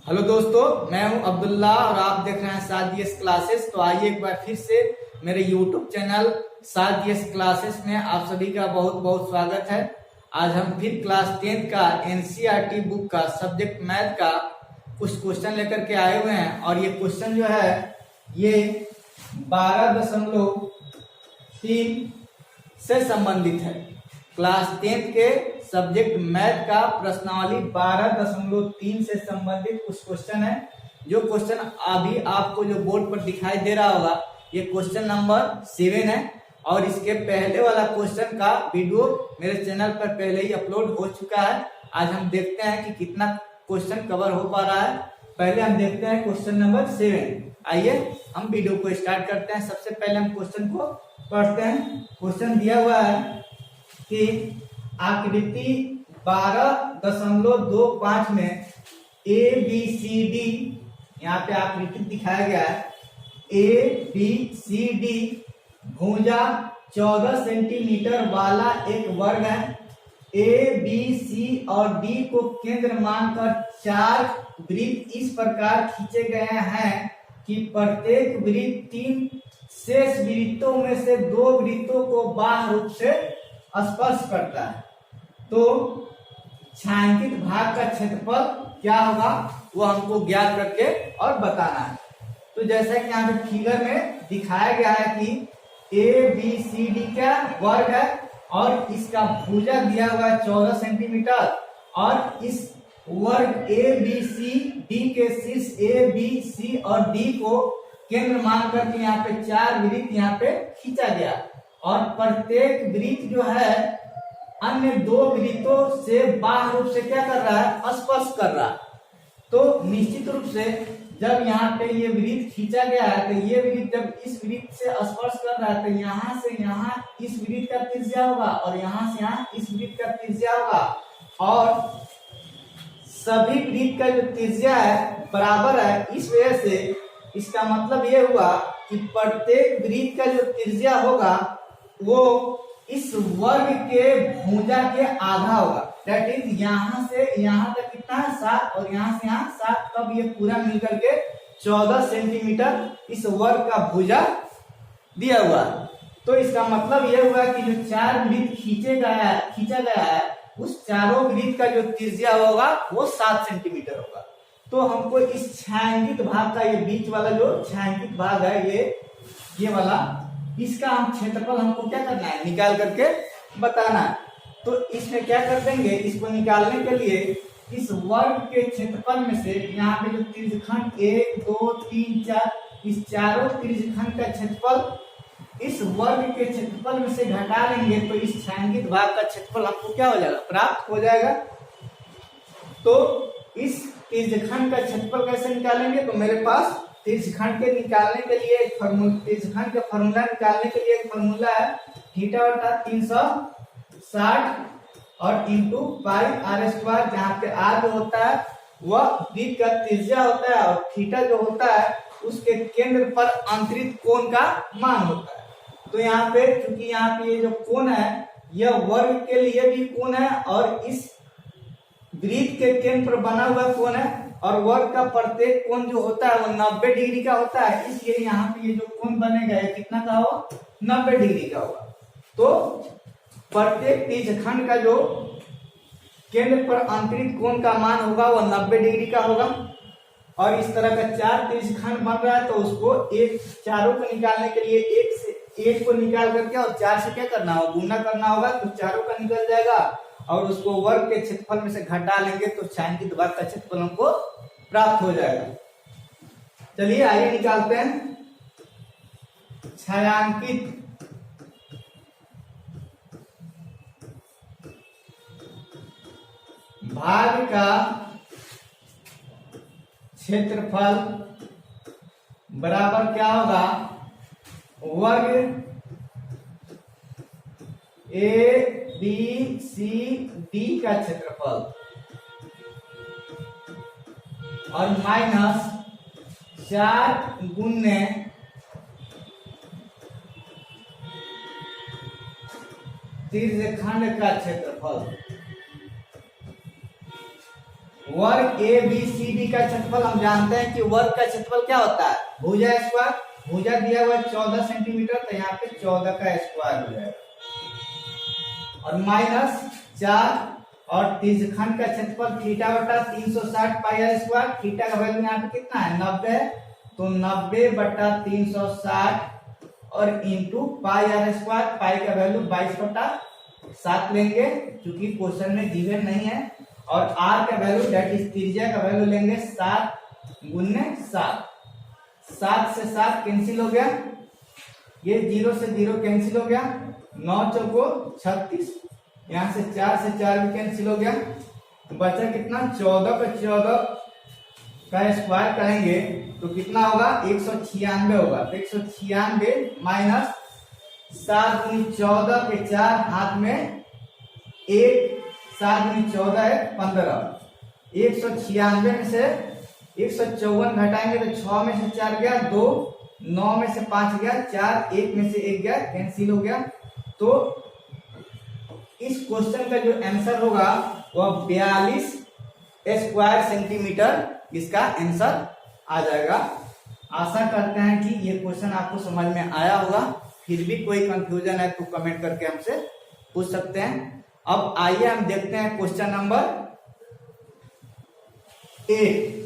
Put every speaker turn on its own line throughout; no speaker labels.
Hello दोस्तों, मैं हूं अब्दुल्ला और आप देख रहे हैं सादियस क्लासेस। तो आइए एक बार फिर से मेरे यूट्यूब चैनल सादियस क्लासेस में आप सभी का बहुत बहुत स्वागत है। आज हम फिर क्लास 10 का एनसीईआरटी बुक का सब्जेक्ट मैथ का कुछ क्वेश्चन लेकर के आए हुए हैं और ये क्वेश्चन जो है ये 12.3 से संबंधित है। क्लास 10 के सब्जेक्ट मैथ का प्रश्नावली 12.3 से संबंधित कुछ क्वेश्चन है। जो क्वेश्चन अभी आपको जो बोर्ड पर दिखाई दे रहा होगा ये क्वेश्चन नंबर 7 है और इसके पहले वाला क्वेश्चन का वीडियो मेरे चैनल पर पहले ही अपलोड हो चुका है। आज हम देखते हैं कि कितना क्वेश्चन कवर हो पा रहा है। पहले हम देखते हैं क्वेश्चन नंबर 7। आइए हम वीडियो को स्टार्ट करते हैं। सबसे पहले हम क्वेश्चन को पढ़ते हैं। क्वेश्चन दिया हुआ है कि आकृति 12.25 में ए बी सी डी, यहाँ पे आकृति दिखाया गया है। ए बी सी डी भुजा 14 सेंटीमीटर वाला एक वर्ग है। ए बी सी और डी को केंद्र मानकर 4 वृत्त इस प्रकार खींचे गए हैं कि प्रत्येक वृत्त 3 शेष वृत्तों में से 2 वृत्तों को बाह्य रूप से स्पर्श करता है। तो छायांकित भाग का क्षेत्रफल क्या होगा वो हमको ज्ञात करके और बताना है। तो जैसा कि यहाँ पे फिगर में दिखाया गया है कि ए बी सी डी का वर्ग है और इसका भुजा दिया हुआ है 14 सेंटीमीटर और इस वर्ग ए बी सी डी के शीर्ष ए बी सी और डी को केंद्र मान करके यहाँ पे 4 वृत्त यहाँ पे खींचा गया और प्रत्येक वृत्त जो है अन्य 2 वृत्तों से बाह्य रूप से क्या कर रहा है, स्पर्श कर रहा है। तो निश्चित रूप से जब यहाँ पे ये वृत्त खींचा गया है तो ये वृत्त जब इस वृत्त से स्पर्श कर रहा है तो यहाँ से यहाँ इस वृत्त का त्रिज्या होगा और यहाँ से यहाँ इस वृत्त का त्रिज्या होगा और सभी वृत्त का जो त्रिज्या है बराबर है। इस वजह से इसका मतलब ये हुआ कि प्रत्येक वृत्त का जो त्रिज्या होगा वो इस वर्ग के भुजा के आधा होगा। दैट इज यहाँ से यहाँ तक कितना है 7 और यहाँ से यहाँ 7, तब ये पूरा मिलकर के 14 सेंटीमीटर इस वर्ग का भुजा दिया हुआ है। तो इसका मतलब ये हुआ कि जो 4 वृत्त खींचा गया है उस चारों वृत्त का जो त्रिज्या होगा वो 7 सेंटीमीटर होगा। तो हमको इस छायांकित भाग का ये बीच वाला जो छायांकित भाग है ये वाला इसका हम क्षेत्रफल हमको क्या करना है, निकाल करके बताना है। तो इसमें क्या कर देंगे, इसको निकालने के लिए इस वर्ग के क्षेत्रफल में से यहाँ पे जो त्रिज्यखंड 1 2 3 4 इस चारों त्रिज्यखंड का क्षेत्रफल इस वर्ग के क्षेत्रफल में से घटा लेंगे तो इस छायांकित भाग का क्षेत्रफल हमको क्या हो जाएगा, प्राप्त हो जाएगा। तो इस त्रिज्यखंड का क्षेत्रफल कैसे निकालेंगे, तो मेरे पास त्रिज्यखंड के निकालने के लिए त्रिज्यखंड के फॉर्मूला निकालने के लिए एक फॉर्मूला है थीटा बटा 360 और इंटू पाई आर स्क्वायर, जहाँ पे आर जो होता है वह वृत्त का त्रिज्या होता है और थीटा जो होता है उसके केंद्र पर अंतरित कोण का मान होता है। तो यहाँ पे चूंकि यहाँ पे ये जो कोण है यह वर्ग के लिए भी कोण है और इस वृत्त के केंद्र पर बना हुआ कोण है और वर्ग का प्रत्येक कोण जो होता है वो 90 डिग्री का होता है। इसलिए यहाँ पे ये जो कोण बनेगा ये कितना का होगा, 90 डिग्री का होगा। तो प्रत्येक त्रिज्यखंड का जो केंद्र पर अंतरित कोण का मान होगा वो 90 डिग्री का होगा और इस तरह का 4 त्रिज्यखंड बन रहा है तो उसको चारों को निकालने के लिए 1 से 1 को निकाल करके और 4 से क्या करना होगा, गुना करना होगा। तो चारों का निकल जाएगा और उसको वर्ग के क्षेत्रफल में से घटा लेंगे तो छायांकित भाग का क्षेत्रफल हमको प्राप्त हो जाएगा। चलिए आइए निकालते हैं। छायांकित भाग का क्षेत्रफल बराबर क्या होगा, वर्ग ए बी सी डी का क्षेत्रफल और माइनस 4 गुने त्रिज्यखंड का क्षेत्रफल वर्ग ए बी सी डी का क्षेत्रफल हम जानते हैं कि वर्ग का क्षेत्रफल क्या होता है, भुजा स्क्वायर। भुजा दिया हुआ 14 सेंटीमीटर, तो यहाँ पे 14 का स्क्वायर हो जाएगा, और माइनस 4, और त्रिज्यखंड का क्षेत्रफल थीटा बटा 360 पाई आर स्क्वायर। थीटा का वैल्यू यहाँ पे कितना है 90, तो 90 बटा 360 और इंटू पाई आर स्क्वायर। पाई का वैल्यू 22 बटा 7 लेंगे क्योंकि क्वेश्चन में गिवन नहीं है, और आर का वैल्यू दैट इज त्रिज्या का वैल्यू लेंगे 7 गुने 7। 7 से 7 कैंसिल हो गया, ये 0 से 0 कैंसिल हो गया, 9 चौको 36, यहाँ से 4 से 4 भी कैंसिल हो गया, बचा कितना 14 पे 14 का स्क्वायर करेंगे तो कितना होगा 196 होगा। तो 196 माइनस 7 गुनी 14 के 4 हाथ में 1, 7 गुनी 14 है 15। 196 में से 154 घटाएंगे तो 6 में से 4 गया 2, 9 में से 5 गया 4, 1 में से 1 गया कैंसिल हो गया। तो इस क्वेश्चन का जो आंसर होगा वह 42 स्क्वायर सेंटीमीटर इसका आंसर आ जाएगा। आशा करते हैं कि ये क्वेश्चन आपको समझ में आया होगा। फिर भी कोई कंफ्यूजन है तो कमेंट करके हमसे पूछ सकते हैं। अब आइए हम देखते हैं क्वेश्चन नंबर 8।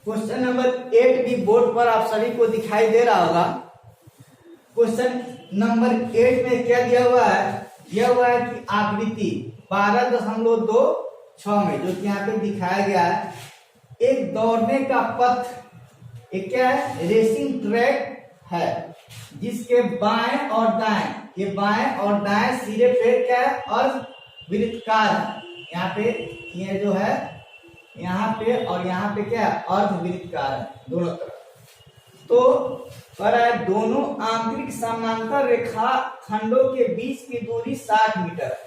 क्वेश्चन नंबर 8 भी बोर्ड पर आप सभी को दिखाई दे रहा होगा। क्वेश्चन नंबर 8 में क्या दिया हुआ है, यह हुआ है कि आकृति 12.26 में जो कि यहाँ पे दिखाया गया है, एक दौड़ने का पथ, एक क्या है रेसिंग ट्रैक है, जिसके बाएं और दाएं, ये बाएं और दाएं सिरे पे क्या है और वृत्तकार है। यहाँ पे ये जो है यहाँ पे और यहाँ पे क्या है अर्धवृत्तकार है दोनों तरफ। तो कह रहा है दोनों आंतरिक समानांतर रेखा खंडों के बीच की दूरी 60 मीटर है।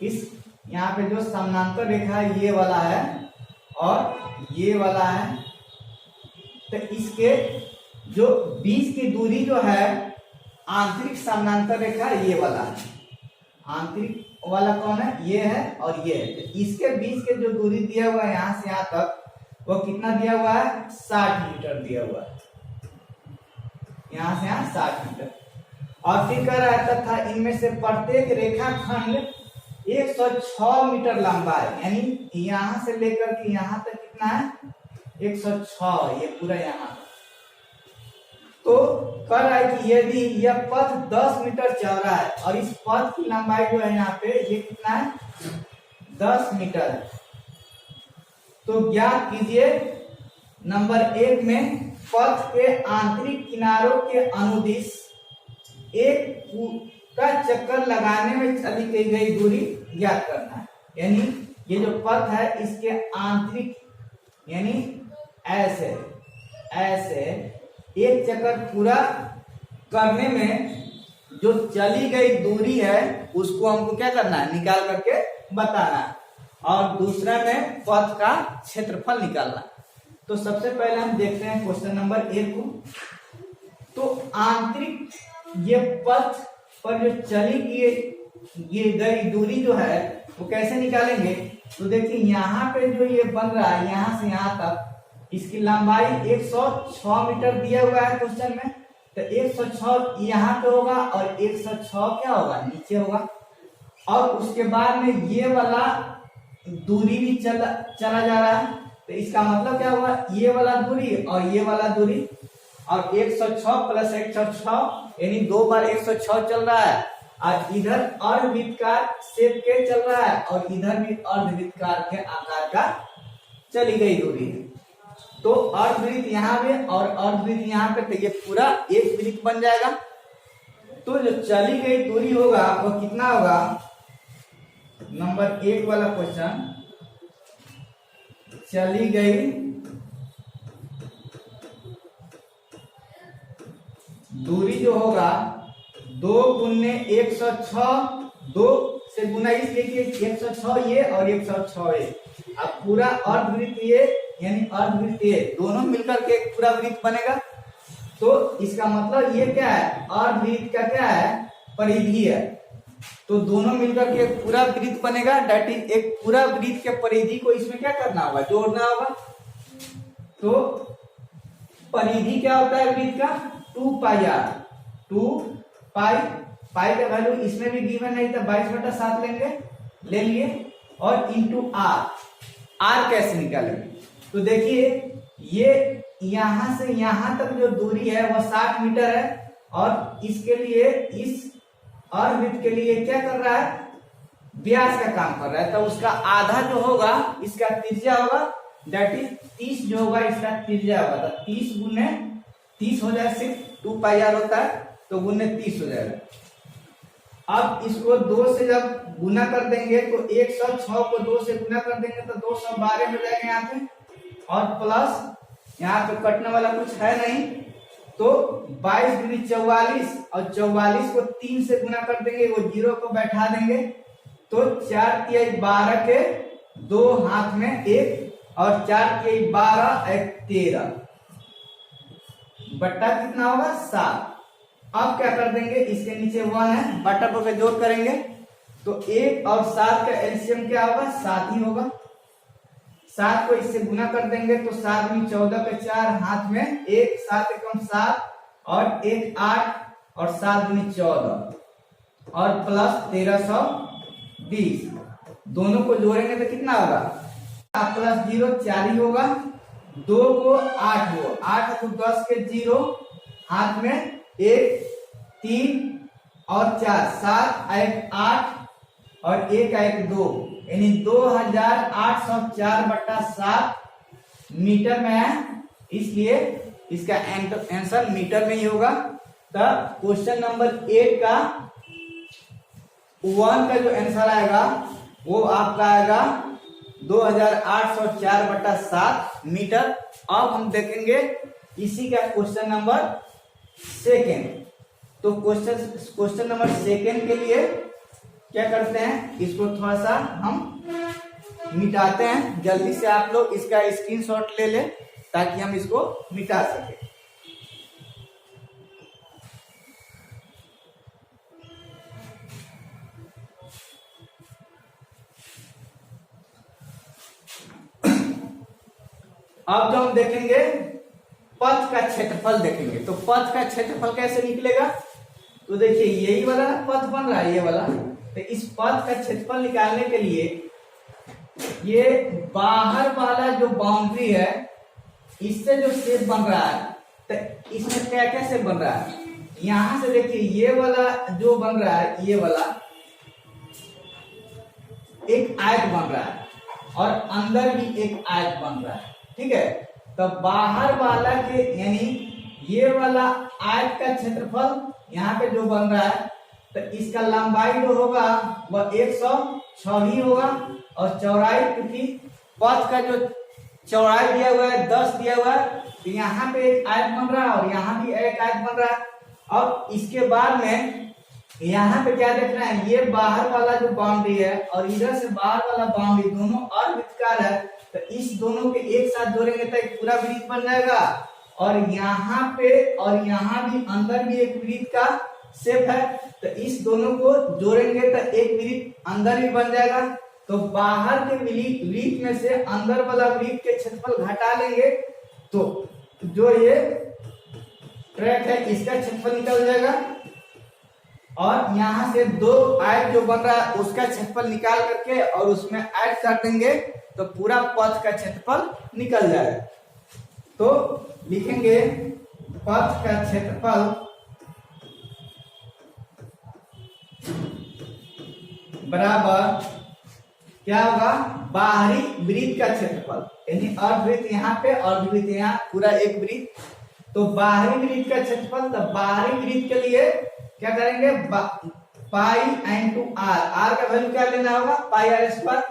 इस यहाँ पे जो समानांतर रेखा है ये वाला है और ये वाला है, तो इसके जो बीच की दूरी जो है आंतरिक समानांतर रेखा ये वाला है। आंतरिक वाला कौन है, ये है और ये है। तो इसके बीच के जो दूरी दिया हुआ है यहाँ से यहाँ तक वो कितना दिया हुआ है 60 मीटर दिया हुआ है, यहाँ से यहाँ 60 मीटर। और फिर कह रहा था इनमें से प्रत्येक रेखा खंड 106 मीटर लंबा है, यानी यहाँ से लेकर के यहाँ तक कितना है 106, ये पूरा यहाँ। तो कह रहा है कि यदि यह पथ 10 मीटर चौड़ा है और इस पथ की लंबाई जो है यहाँ पे ये कितना है 10 मीटर है, तो ज्ञात कीजिए नंबर 1 में पथ के आंतरिक किनारों के अनुदिश एक का चक्कर लगाने में चली गई दूरी ज्ञात करना है। यानी ये जो पथ है इसके आंतरिक यानी ऐसे ऐसे एक चक्कर पूरा करने में जो चली गई दूरी है उसको हमको क्या करना है निकाल करके बताना है, और दूसरा में पथ का क्षेत्रफल निकालना। तो सबसे पहले हम देखते हैं क्वेश्चन नंबर 1 को। तो आंतरिक ये पथ पर जो चली गई दूरी जो है वो कैसे निकालेंगे, तो देखिए यहाँ पे जो ये बन रहा है यहाँ से यहाँ तक इसकी लंबाई 106 मीटर दिया हुआ है क्वेश्चन में। तो 106 यहाँ पे होगा और 106 क्या होगा नीचे होगा, और उसके बाद में ये वाला दूरी भी चला जा रहा है। तो इसका मतलब क्या हुआ ये वाला दूरी और ये वाला दूरी, और 106 प्लस 106 यानी 2 बार 106 चल रहा है, और इधर अर्धवृत्तकार शेप के चल रहा है और इधर भी अर्धवृत्तकार के आकार का चली गई दूरी है। तो अर्धवृत्त यहाँ पे और अर्धवृत्त यहाँ पे, तो ये पूरा एक वृत्त बन जाएगा। तो जो चली गई दूरी होगा वो कितना होगा, नंबर 1 वाला क्वेश्चन, चली गई दूरी जो होगा 2 गुने 106, 2 से गुना इसलिए कि 106 ये और 106 ये, अब पूरा अर्धवृत्त ये यानी अर्धवृत्त ये दोनों मिलकर के एक पूरा वृत्त बनेगा। तो इसका मतलब ये क्या है अर्धवृत्त का क्या है परिधि है, तो दोनों मिलकर के एक पूरा वृत्त बनेगा। दैट इज एक पूरा वृत्त के परिधि को इसमें क्या करना होगा, जोड़ना होगा। तो परिधि क्या होता है वृत्त का, 2πr, 2π, पाई का वैल्यू इसमें भी गिवन नहीं था, 22/7 लेंगे, ले लिए, और इंटू आर। आर कैसे निकालेंगे, तो देखिए ये यहां से यहां तक जो दूरी है वह 60 मीटर है, और इसके लिए इस अर्धवृत्त के लिए क्या कर रहा है, व्यास का काम कर रहा है। तो उसका आधा जो होगा इसका त्रिज्या होगा, दैट इज 30 जो होगा इसका त्रिज्या होगा। तो 30 गुने 30 हो जाए, सिर्फ 2πr होता है तो गुने 30 हो जाएगा। अब इसको 2 से जब गुना कर देंगे तो 106 को 2 से गुना कर देंगे तो 212 हो जाएगा यहाँ पे, और प्लस यहाँ पे कटने वाला कुछ है नहीं, तो 22 दूनी 44, और 44 को 3 से गुना कर देंगे, वो 0 को बैठा देंगे, तो 4 तिहाई 12 के 2 हाथ में 1, और 4 तिहाई 12 एक 13 बट्टा कितना होगा 7। अब क्या कर देंगे, इसके नीचे 1 है, बट्टा पर जोड़ करेंगे तो 1 और 7 का एलसीएम क्या होगा, 7 ही होगा। 7 को इससे गुना कर देंगे तो 7 में 14 के 4 हाथ में 1, 7 एकम 7, और 1 8, और 7 दूनी 14, और प्लस 1320। दोनों को जोड़ेंगे तो कितना होगा, प्लस 0 4 ही होगा, 2 को 8 हो, 8 को 10 के 0 हाथ में 1 3 और 4 7 1 8, और 1 2, यानी 2804/7 मीटर में है, इसलिए इसका आंसर मीटर में ही होगा। तो क्वेश्चन नंबर 8 का 1 का जो आंसर आएगा वो आपका आएगा 2804/7 मीटर। अब हम देखेंगे इसी का क्वेश्चन नंबर 2। तो क्वेश्चन नंबर 2 के लिए क्या करते हैं, इसको थोड़ा सा हम मिटाते हैं। जल्दी से आप लोग इसका स्क्रीनशॉट ले लें ताकि हम इसको मिटा सके। अब जो हम देखेंगे पथ का क्षेत्रफल देखेंगे, तो पथ का क्षेत्रफल कैसे निकलेगा, तो देखिए यही वाला पथ बन रहा है, ये वाला। तो इस पथ का क्षेत्रफल निकालने के लिए ये बाहर वाला जो बाउंड्री है इससे जो शेप बन रहा है, तो इसमें क्या क्या शेप बन रहा है, यहां से देखिए ये वाला जो बन रहा है, ये वाला एक आयत बन रहा है, और अंदर भी एक आयत बन रहा है, ठीक है। तो बाहर वाला के यानी ये वाला आयत का क्षेत्रफल यहाँ पे जो बन रहा है, तो इसका लंबाई जो होगा वह 106 ही होगा, और चौड़ाई, क्योंकि पथ का जो चौड़ाई दिया हुआ है 10 दिया हुआ है, तो यहाँ पे एक आयत बन रहा है और यहाँ भी एक आयत बन रहा है। अब इसके बाद में यहाँ पे क्या देखना है, ये बाहर वाला जो बाउंड्री है और इधर से बाहर वाला बाउंड्री दोनों अर्धवृत्ताकार है, तो इस दोनों के एक साथ जोड़ेंगे तो एक पूरा वृत्त बन जाएगा। और यहाँ पे और यहाँ भी अंदर भी एक वृत्त का शेप है, तो इस दोनों को जोड़ेंगे तो एक वृत्त अंदर भी बन जाएगा। तो बाहर के वृत्त में से अंदर वाला वृत्त के क्षेत्रफल घटा लेंगे तो जो ये ट्रैक है इसका क्षेत्रफल निकल जाएगा, और यहाँ से 2 आयत जो बन रहा है उसका क्षेत्रफल निकाल करके और उसमें ऐड कर देंगे तो पूरा पथ का क्षेत्रफल निकल जाएगा। तो लिखेंगे पथ का क्षेत्रफल बराबर क्या होगा, बाहरी वृत्त का क्षेत्रफल, यानी अर्धवृत्त यहाँ पे और वृत्त यहाँ, पूरा एक वृत्त। तो बाहरी वृत्त का क्षेत्रफल, तो बाहरी वृत्त के लिए क्या करेंगे, पाई इनटू आर। आर का वैल्यू क्या लेना होगा, पाई आर स्क्वायर।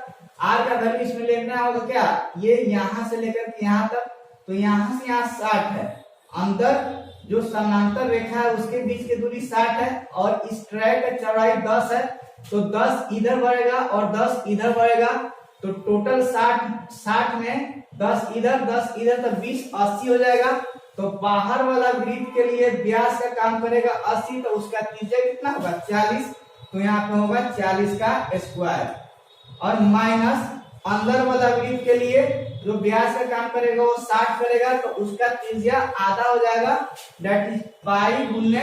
आर का वैल्यू इसमें लेना होगा क्या, ये यहां से लेकर के यहां तक, तो यहां से यहां 60 है, अंदर जो समांतर रेखा है उसके बीच की दूरी 60 है, और इस ट्रैक का चौड़ाई 10 है, तो 10 इधर बढ़ेगा और 10 इधर बढ़ेगा, तो टोटल 60 में 10 इधर 10 इधर, तो 20 80 हो जाएगा। तो बाहर वाला वृत्त के लिए व्यास का काम करेगा 80, तो उसका त्रिज्या कितना होगा 40। तो यहाँ पे होगा 40 का स्क्वायर, और माइनस अंदर वाला वृत्त के लिए जो व्यास का काम करेगा वो 60 करेगा, तो उसका त्रिज्या आधा हो जाएगा, दैट इज पाई गुने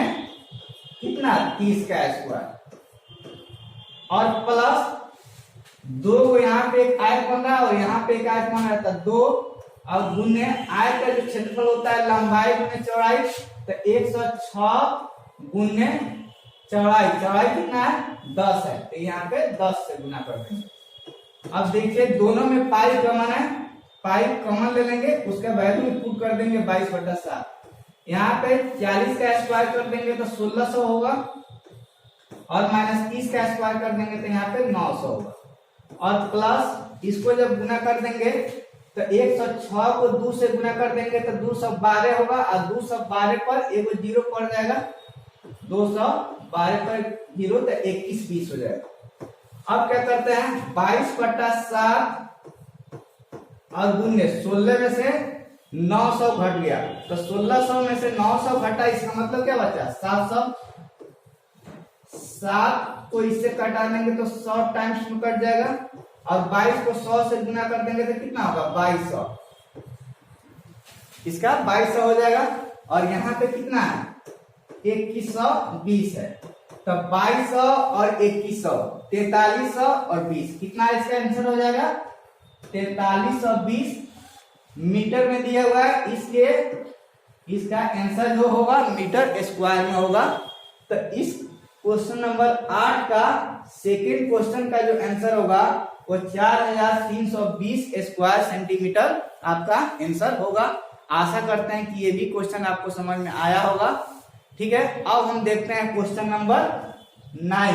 कितना 30 का स्क्वायर, और प्लस 2 यहाँ पे एक आयत बन रहा है और यहाँ पे एक आयत बन रहा है, तो 2 और गुने आयत का जो क्षेत्रफल होता है लंबाई गुने चौड़ाई, तो 106 गुने चौड़ाई, चौड़ाई कितना है 10 है, तो यहाँ पे 10 से गुना कर देंगे। अब देखिए दोनों में पाई कॉमन है, पाई कॉमन ले लेंगे, उसका वैल्यू पुट कर देंगे 22/7, यहाँ पे 40 का स्क्वायर कर देंगे तो 1600 होगा, और माइनस 30 का स्क्वायर कर देंगे तो यहाँ पे 900 होगा, और प्लस इसको जब गुना कर देंगे तो 106 को 2 से गुना कर देंगे तो 212 होगा, और 212 पर एगो जीरो पड़ जाएगा, 212 पर जीरो तो 21-20 हो जाएगा। अब क्या करते हैं 22/7 और गुने 16 में से 900 घट गया, तो 1600 में से 900 घटा, इसका मतलब क्या बचा 700, 7 को इससे कटा देंगे तो 100 टाइम्स में कट जाएगा, और 22 को 100 से गुना कर देंगे तो कितना होगा 2200, इसका 2200 हो जाएगा, और यहाँ पे कितना है 2120 है, तो 2200 और 2100 4300 और 20 कितना इसका आंसर हो जाएगा 4320 मीटर में दिया हुआ है, इसलिए इसका आंसर जो होगा मीटर स्क्वायर में होगा। तो इस क्वेश्चन नंबर 8 का सेकेंड क्वेश्चन का जो आंसर होगा वो 4320 स्क्वायर सेंटीमीटर आपका आंसर होगा। आशा करते हैं कि ये भी क्वेश्चन आपको समझ में आया होगा। ठीक है, अब हम देखते हैं क्वेश्चन नंबर 9।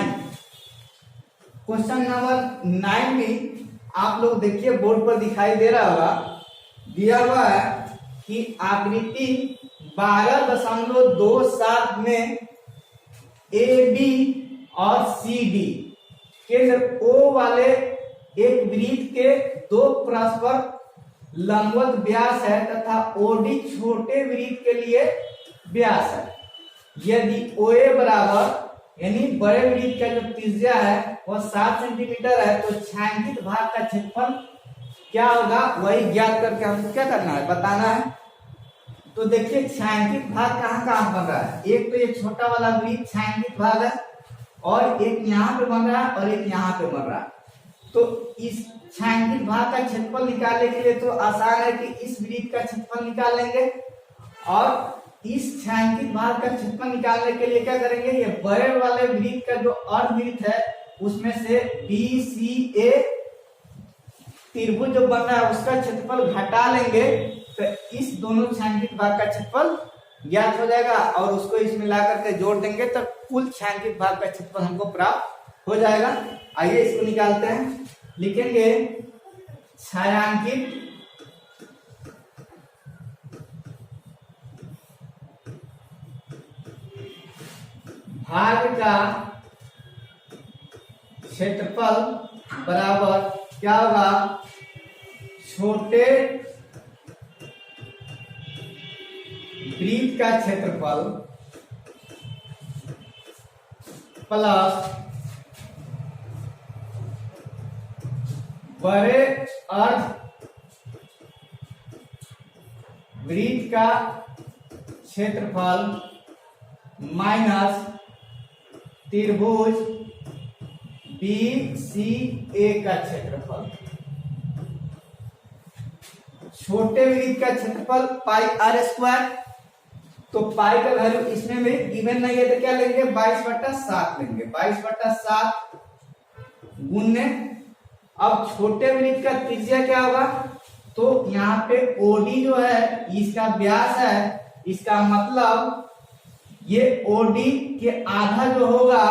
क्वेश्चन नंबर 9 में आप लोग देखिए बोर्ड पर दिखाई दे रहा होगा, दिया हुआ है कि आकृति 12.27 में ए बी और सी डी केंद्र ओ वाले एक वृत्त के दो परस्पर लंबवत व्यास है तथा ओडी छोटे वृत्त के लिए व्यास है। यदि OA बराबर यानी बड़े वृत्त का जो त्रिज्या है वह 7 सेंटीमीटर है, तो छायांकित भाग का क्षेत्रफल क्या होगा वही ज्ञात करके हमको क्या करना है बताना है। तो देखिए छायांकित भाग कहाँ कहाँ बन रहा है, एक तो ये छोटा वाला वृत्त छायांकित भाग है, और एक यहाँ पे बन रहा है और एक यहाँ पे बन रहा है। तो इस छायांकित भाग का क्षेत्रफल निकालने के लिए तो आसान है कि इस वृत्त का क्षेत्रफल निकाल लेंगे, और इस छायांकित भाग का क्षेत्रफल निकालने के लिए क्या करेंगे, ये बड़े वाले वृत्त का जो अर्धवृत्त है उसमें से BCA त्रिभुज जो बन रहा है उसका क्षेत्रफल घटा लेंगे, तो इस दोनों छायांकित भाग का क्षेत्रफल ज्ञात हो जाएगा, और उसको इसमें ला करके जोड़ देंगे तो कुल छायांकित भाग का क्षेत्रफल हमको प्राप्त हो जाएगा। आइए इसको निकालते हैं, लिखेंगे छायांकित भाग का क्षेत्रफल बराबर क्या होगा, छोटे वृत्त का क्षेत्रफल प्लस बड़े अर्ध वृत्त का क्षेत्रफल माइनस त्रिभुज BCA का क्षेत्रफल। छोटे वृत्त का क्षेत्रफल पाई आर स्क्वायर, तो पाई का वैल्यू इसमें भी गिवन नहीं है तो क्या लेंगे 22/7 लेंगे, 22/7 गुने, अब छोटे वृत्त का त्रिज्या क्या होगा, तो यहाँ पे OD जो है इसका व्यास है, इसका मतलब ये OD के आधा जो होगा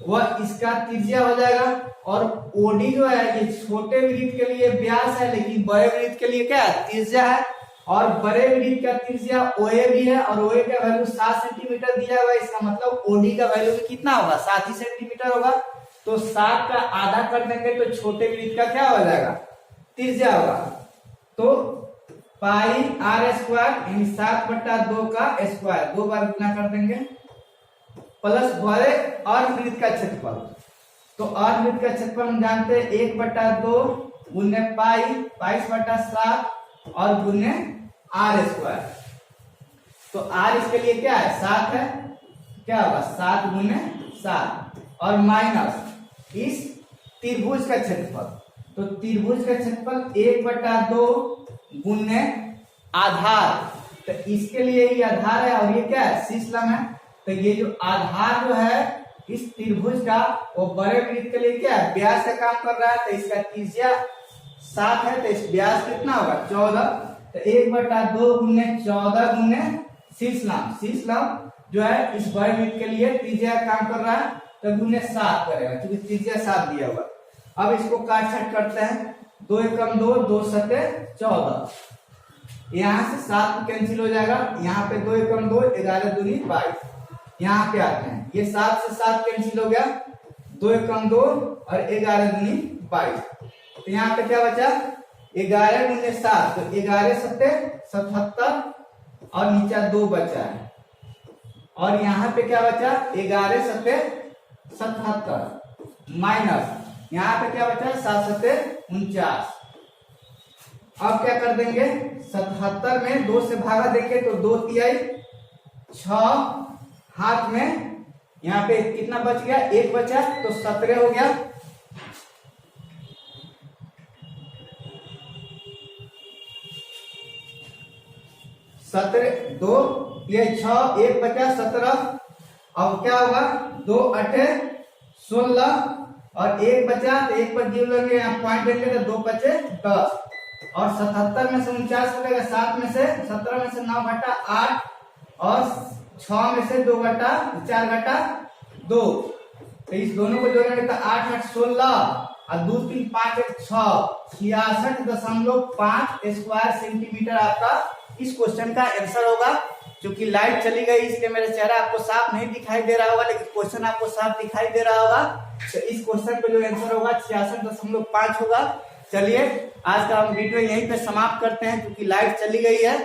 वह इसका त्रिज्या हो जाएगा, और OD जो है ये छोटे वृत्त के लिए व्यास है लेकिन बड़े वृत्त के लिए क्या है त्रिज्या है, और बड़े वृत्त का त्रिज्या OA भी है और OA का वैल्यू 7 सेंटीमीटर दिया हुआ है, इसका मतलब OD का वैल्यू भी कितना होगा 7 ही सेंटीमीटर होगा, तो 7 का आधा कर देंगे तो छोटे वृत्त का क्या हो जाएगा त्रिज्या होगा, तो पाई आर स्क्वायर यानी 7/2 का स्क्वायर 2 बार गुना कर देंगे प्लस बड़े अर्धवृत्त का क्षेत्रफल। तो अर्धवृत्त का क्षेत्रफल हम जानते हैं 1/2 गुने पाई 22/7 और गुने आर स्क्वायर। तो आर इसके लिए क्या है 7 है, क्या होगा 7 गुने 7 और माइनस इस त्रिभुज का क्षेत्रफल। तो त्रिभुज का क्षेत्रफल 1/2 गुने आधार, तो इसके लिए ये आधार है और ये क्या है शीर्ष लंब है। तो ये जो आधार जो है इस त्रिभुज का वो बड़े वृत्त के लिए क्या है व्यास का काम कर रहा है। तो इसका त्रिज्या 7 है, तो इस व्यास कितना होगा 14। तो 1/2 गुने 14 गुने शीर्ष लंब जो है इस बड़े वृत्त के लिए त्रिज्या काम कर रहा है, तो गुने 7 करेगा क्योंकि त्रिज्या 7 दिया हुआ। अब इसको काट छाट करते हैं, 2 एकम 2, 2 सते 14, यहाँ से 7 कैंसिल हो जाएगा, यहाँ पे 2 एकम 2, 11 दूनी 22। यहाँ पे आते हैं, ये 7 से 7 कैंसिल हो गया, 2 एकम 2 और 11 दूनी 22। तो यहाँ पे क्या बचा 11 गुने 7, तो 11 सत्ते 77 और नीचे 2 बचा है। और यहाँ पे क्या बचा 11 सत्ते 77 माइनस यहाँ पे क्या बचा 7 सत्ते 49। अब क्या कर देंगे 77 में 2 से भागा देंगे तो 2 तिहाई 6 हाथ में, यहाँ पे कितना बच गया 1 बचा, तो 17 हो गया। सत्रह 2 ये 6 1 बचा 17। अब क्या होगा 2 8 16 और 1 बचा, तो 1 पर जीव लेंगे यहाँ पॉइंट देंगे तो 2 बचे 10 और 77 में से 49 बचेगा, 7 में से 17 में से 9 घटा 8 और 6 में से 2 घटा 4 घटा 2, तो इस दोनों को जोड़ेंगे तो 8 8 16 और 2 3 5 1 6 66.5 स्क्वायर सेंटीमीटर आपका इस क्वेश्चन का आंसर होगा। क्योंकि लाइट चली गई इसलिए मेरा चेहरा आपको साफ नहीं दिखाई दे रहा होगा, लेकिन क्वेश्चन आपको साफ दिखाई दे रहा होगा। तो इस क्वेश्चन का जो आंसर होगा 66.5 होगा। चलिए आज का हम वीडियो यहीं पे समाप्त करते हैं क्योंकि लाइट चली गई है।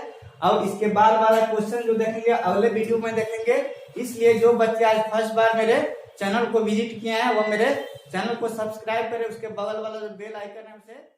अब इसके बाद वाला क्वेश्चन जो देखेंगे अगले वीडियो में देखेंगे, इसलिए जो बच्चे आज फर्स्ट बार मेरे चैनल को विजिट किए हैं वो मेरे चैनल को सब्सक्राइब करें, उसके बगल वाला जो बेल आइकन है उसे